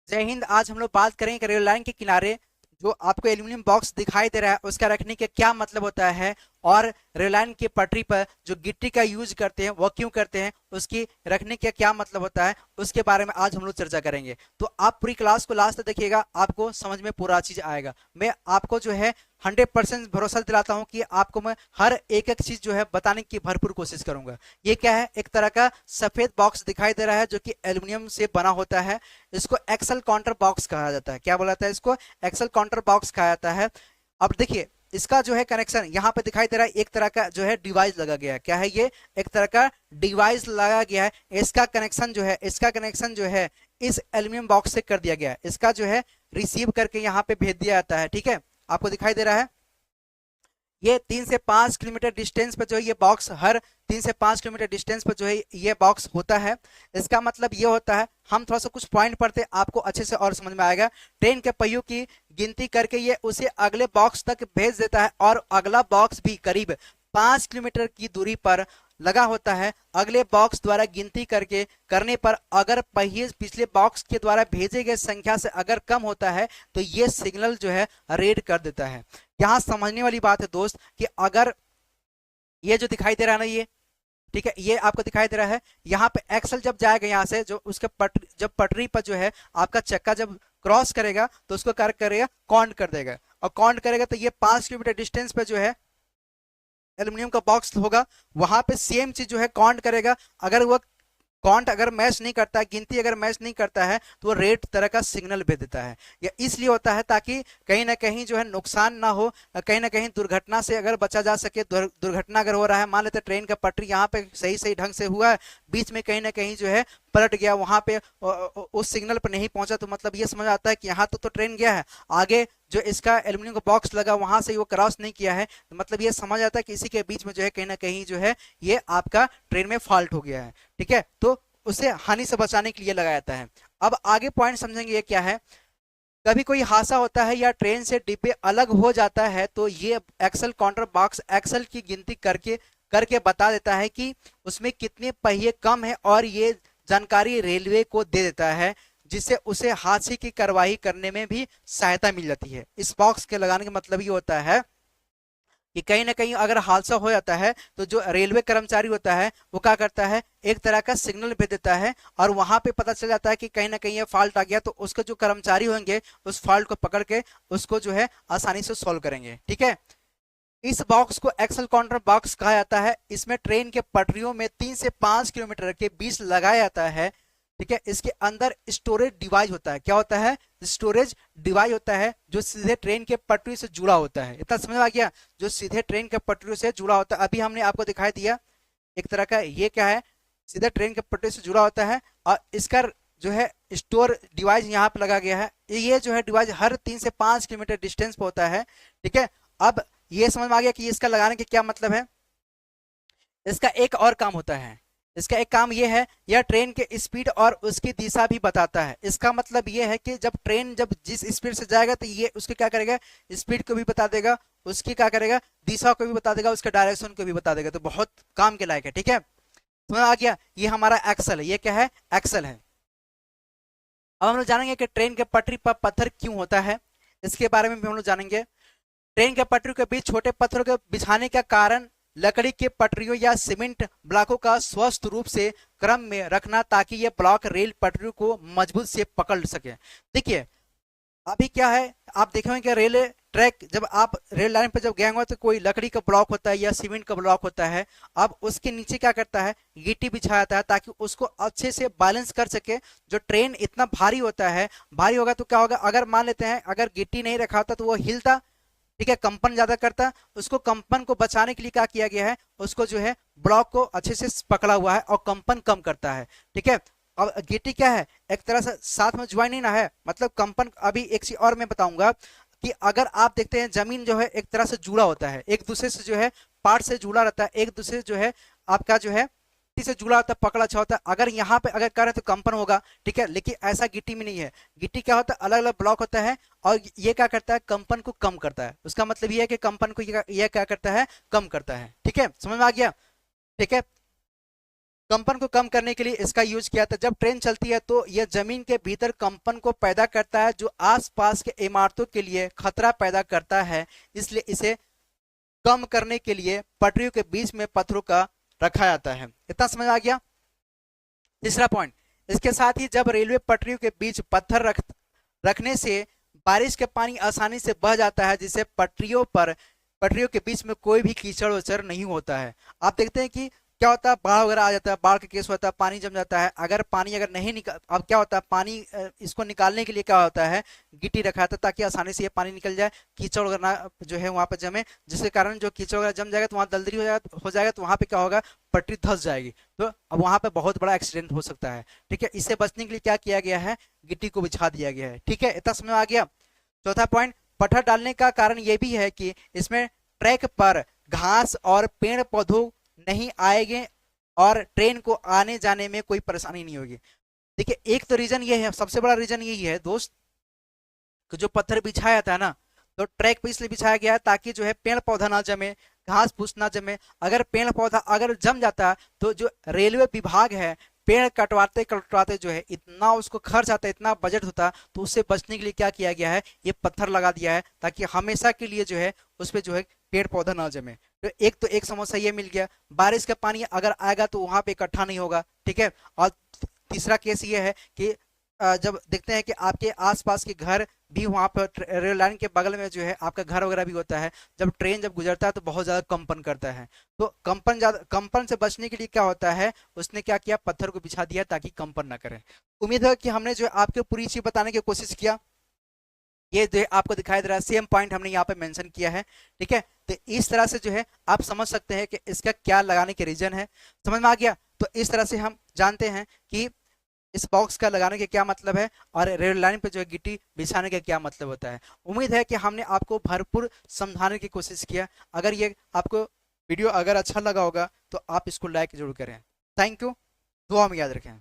जय हिंद। आज हम लोग बात करेंगे रेल लाइन के किनारे जो आपको एल्यूमिनियम बॉक्स दिखाई दे रहा है उसका रखने का क्या मतलब होता है, और रेल लाइन की पटरी पर जो गिट्टी का यूज करते हैं वो क्यों करते हैं, उसकी रखने का क्या मतलब होता है, उसके बारे में आज हम लोग चर्चा करेंगे। तो आप पूरी क्लास को लास्ट तक देखिएगा, आपको समझ में पूरा चीज आएगा। मैं आपको जो है 100% भरोसा दिलाता हूं कि आपको मैं हर एक एक चीज जो है बताने की भरपूर कोशिश करूंगा। ये क्या है, एक तरह का सफेद बॉक्स दिखाई दे रहा है जो कि एल्यूमिनियम से बना होता है। इसको एक्सल काउंटर बॉक्स कहा जाता है। क्या बोला जाता है इसको? एक्सल काउंटर बॉक्स कहा जाता है। अब देखिए, इसका जो है कनेक्शन यहाँ पे दिखाई दे रहा है, एक तरह का जो है डिवाइस लगा गया है। क्या है ये? एक तरह का डिवाइस लगा गया है। इसका कनेक्शन जो है इस एल्यूमिनियम बॉक्स से कर दिया गया है। इसका जो है रिसीव करके यहाँ पे भेज दिया जाता है। ठीक है, आपको दिखाई दे रहा है। ये 3 से 5 किलोमीटर डिस्टेंस पर जो है ये बॉक्स, हर 3 से 5 किलोमीटर डिस्टेंस पर जो है ये बॉक्स होता है। इसका मतलब ये होता है, हम थोड़ा सा कुछ पॉइंट पढ़ते हैं, आपको अच्छे से और समझ में आएगा। ट्रेन के पहियों की गिनती करके ये उसे अगले बॉक्स तक भेज देता है, और अगला बॉक्स भी करीब 5 किलोमीटर की दूरी पर लगा होता है। अगले बॉक्स द्वारा गिनती करके करने पर अगर पहिए पिछले बॉक्स के द्वारा भेजे गए संख्या से अगर कम होता है तो ये सिग्नल जो है रेड कर देता है। यहाँ समझने वाली बात है दोस्त कि अगर ये जो दिखाई दे रहा है ना, ये ठीक है, ये आपको दिखाई दे रहा है। यहाँ पे एक्सल जब जाएगा, यहाँ से जो उसके जब पटरी पर जो है आपका चक्का जब क्रॉस करेगा तो उसको क्या करेगा, काउंट कर देगा। और काउंट करेगा तो ये 5 किलोमीटर डिस्टेंस पे जो है एल्यूमिनियम का बॉक्स होगा, वहां पे सेम चीज जो है काउंट करेगा। अगर वो काउंट अगर मैच नहीं करता है, गिनती अगर मैच नहीं करता है, तो वो रेड तरह का सिग्नल भेज देता है। यह इसलिए होता है ताकि कहीं ना कहीं जो है नुकसान ना हो, कहीं ना कहीं दुर्घटना से अगर बचा जा सके। दुर्घटना अगर हो रहा है, मान लेते ट्रेन का पटरी यहाँ पे सही सही ढंग से हुआ है, बीच में कहीं ना कहीं जो है पलट गया, वहां पे उस सिग्नल पर नहीं पहुंचा, तो मतलब ये समझ आता है कि यहाँ तो ट्रेन गया है, आगे जो इसका एल्यूमिनियम का बॉक्स लगा वहां से वो क्रॉस नहीं किया है, तो मतलब ये समझ आता है कि इसी के बीच में जो है कहीं ना कहीं जो है ये आपका ट्रेन में फॉल्ट हो गया है। ठीक है, तो उसे हानि से बचाने के लिए लगाया जाता है। अब आगे पॉइंट समझेंगे, ये क्या है। कभी कोई हादसा होता है या ट्रेन से डिब्बे अलग हो जाता है तो ये एक्सल काउंटर बॉक्स एक्सल की गिनती करके करके बता देता है कि उसमें कितने पहिए कम है, और ये जानकारी रेलवे को दे देता है, जिससे उसे हादसे की कार्रवाई करने में भी सहायता मिल जाती है। इस बॉक्स के लगाने का मतलब ये होता है कि कहीं ना कहीं अगर हादसा हो जाता है तो जो रेलवे कर्मचारी होता है वो क्या करता है, एक तरह का सिग्नल भेज देता है, और वहां पे पता चल जाता है कि कहीं ना कहीं ये फॉल्ट आ गया, तो उसके जो कर्मचारी होंगे उस फॉल्ट को पकड़ के उसको जो है आसानी से सॉल्व करेंगे। ठीक है, इस बॉक्स को एक्सल काउंटर बॉक्स कहा जाता है। इसमें ट्रेन के पटरियों में 3 से 5 किलोमीटर के बीच लगाया जाता है। ठीक है, इसके अंदर स्टोरेज डिवाइस होता है। क्या होता है? स्टोरेज डिवाइस होता है जो सीधे ट्रेन के पटरी से जुड़ा होता है। इतना समझ में आ गया? जो सीधे ट्रेन के पटरी से जुड़ा होता है, अभी हमने आपको दिखाई दिया एक तरह का, ये क्या है, सीधे ट्रेन के पटरी से जुड़ा होता है, और इसका जो है स्टोर डिवाइस यहाँ पे लगा गया है। ये जो है डिवाइस हर 3 से 5 किलोमीटर डिस्टेंस पे होता है। ठीक है, अब ये समझ में आ गया कि इसका लगाने के क्या मतलब है। इसका एक और काम होता है, इसका एक काम ये है, यह ट्रेन के स्पीड और उसकी दिशा भी बताता है। इसका मतलब ये है कि जब ट्रेन जब जिस स्पीड से जाएगा तो ये उसके क्या करेगा, स्पीड को भी बता देगा, उसकी क्या करेगा, दिशा को भी बता देगा, उसके डायरेक्शन को भी बता देगा। तो बहुत काम के लायक है। ठीक है, समझ आ गया? ये हमारा एक्सल है। ये क्या है? एक्सल है। अब हम लोग जानेंगे कि ट्रेन के पटरी पर पत्थर क्यों होता है, इसके बारे में भी हम लोग जानेंगे। ट्रेन के पटरियों के बीच छोटे पत्थरों के बिछाने का कारण लकड़ी के पटरियों या सीमेंट ब्लॉकों का स्वस्थ रूप से क्रम में रखना, ताकि ये ब्लॉक रेल पटरियों को मजबूत से पकड़ सके। देखिए, अभी क्या है, आप देखेंगे कि रेल ट्रैक, जब आप रेल लाइन पर जब गए होंगे तो कोई लकड़ी का ब्लॉक होता है या सीमेंट का ब्लॉक होता है। अब उसके नीचे क्या करता है, गिट्टी बिछाया जाता है ताकि उसको अच्छे से बैलेंस कर सके। जो ट्रेन इतना भारी होता है, भारी होगा तो क्या होगा, अगर मान लेते हैं अगर गिट्टी नहीं रखा होता तो वो हिलता, ठीक है, कंपन ज्यादा करता। उसको कंपन को बचाने के लिए क्या किया गया है, उसको जो है ब्लॉक को अच्छे से पकड़ा हुआ है और कंपन कम करता है। ठीक है, अब गिट्टी क्या है, एक तरह से साथ में ज्वाइन ही ना है, मतलब कंपन। अभी एक चीज और मैं बताऊंगा कि अगर आप देखते हैं जमीन जो है एक तरह से जुड़ा होता है, एक दूसरे से जो है पार्ट से जुड़ा रहता है, एक दूसरे से जो है आपका जो है से जुड़ा होता है, पकड़ा अच्छा होता है। अगर यहाँ पे अगर करें तो कंपन होगा। ठीक है, लेकिन ऐसा गिट्टी में नहीं है। गिट्टी क्या होता है, अलग अलग ब्लॉक होता है, और ये क्या करता है, कंपन को कम करता है। उसका मतलब ये है कि कंपन को ये क्या करता है, कम करता है। ठीक है, समझ में आ गया? ठीक है, कंपन को कम करने के लिए इसका यूज किया था। जब ट्रेन चलती है तो यह जमीन के भीतर कंपन को पैदा करता है, जो आसपास के इमारतों के लिए खतरा पैदा करता है, इसलिए इसे कम करने के लिए पटरियों के बीच में पत्थरों का रखा जाता है। इतना समझ आ गया। तीसरा पॉइंट, इसके साथ ही जब रेलवे पटरियों के बीच पत्थर रखने से बारिश के पानी आसानी से बह जाता है, जिससे पटरियों के बीच में कोई भी कीचड़ उचड़ नहीं होता है। आप देखते हैं कि क्या होता है, बाढ़ वगैरह आ जाता है, बाढ़ का केस होता है, पानी जम जाता है। अगर पानी अगर नहीं निकल, अब क्या होता है, पानी इसको निकालने के लिए क्या होता है, गिट्टी रखा जाता है ताकि आसानी से ये पानी निकल जाए, कीचड़ वगैरह जो है वहां पर जमे, जिसके कारण जो कीचड़ वगैरह जम जाएगा तो वहां दलदली हो जाएगा तो वहां पे क्या होगा, पटरी धंस जाएगी, तो अब वहां पे बहुत बड़ा एक्सीडेंट हो सकता है। ठीक है, इससे बचने के लिए क्या किया गया है, गिट्टी को बिछा दिया गया है। ठीक है, इतना समझ आ गया। चौथा पॉइंट, पत्थर डालने का कारण यह भी है कि इसमें ट्रैक पर घास और पेड़ पौधों नहीं आएंगे और ट्रेन को आने जाने में कोई परेशानी नहीं होगी। देखिए, एक तो रीजन ये है, सबसे बड़ा रीजन यही है दोस्त, कि जो पत्थर बिछाया था ना, तो ट्रैक पे इसलिए बिछाया गया है ताकि जो है पेड़ पौधा ना जमे, घास फूस ना जमे। अगर पेड़ पौधा अगर जम जाता तो जो रेलवे विभाग है, पेड़ कटवाते कटवाते जो है इतना उसको खर्च आता, इतना बजट होता, तो उससे बचने के लिए क्या किया गया है, ये पत्थर लगा दिया है ताकि हमेशा के लिए जो है उस पर जो है पेड़ पौधा ना जमे। तो एक समस्या ये मिल गया, बारिश का पानी अगर आएगा तो वहां पे इकट्ठा नहीं होगा। ठीक है, और तीसरा केस ये है कि जब देखते हैं कि आपके आसपास के घर भी वहां पर रेल लाइन के बगल में जो है आपका घर वगैरह भी होता है, जब ट्रेन जब गुजरता है तो बहुत ज्यादा कंपन करता है, तो कंपन से बचने के लिए क्या होता है, उसने क्या किया, पत्थर को बिछा दिया ताकि कंपन ना करे। उम्मीद है कि हमने जो है आपको पूरी चीज बताने की कोशिश किया। ये जो है आपको दिखाई दे रहा है, सेम पॉइंट हमने यहाँ पे मेंशन किया है। ठीक है, तो इस तरह से जो है आप समझ सकते हैं कि इसका क्या लगाने के रीजन है। समझ में आ गया। तो इस तरह से हम जानते हैं कि इस बॉक्स का लगाने के क्या मतलब है और रेल लाइन पे जो है गिट्टी बिछाने का क्या मतलब होता है। उम्मीद है कि हमने आपको भरपूर समझाने की कोशिश किया। अगर ये आपको वीडियो अगर अच्छा लगा होगा तो आप इसको लाइक जरूर करें। थैंक यू, दुआ में याद रखें।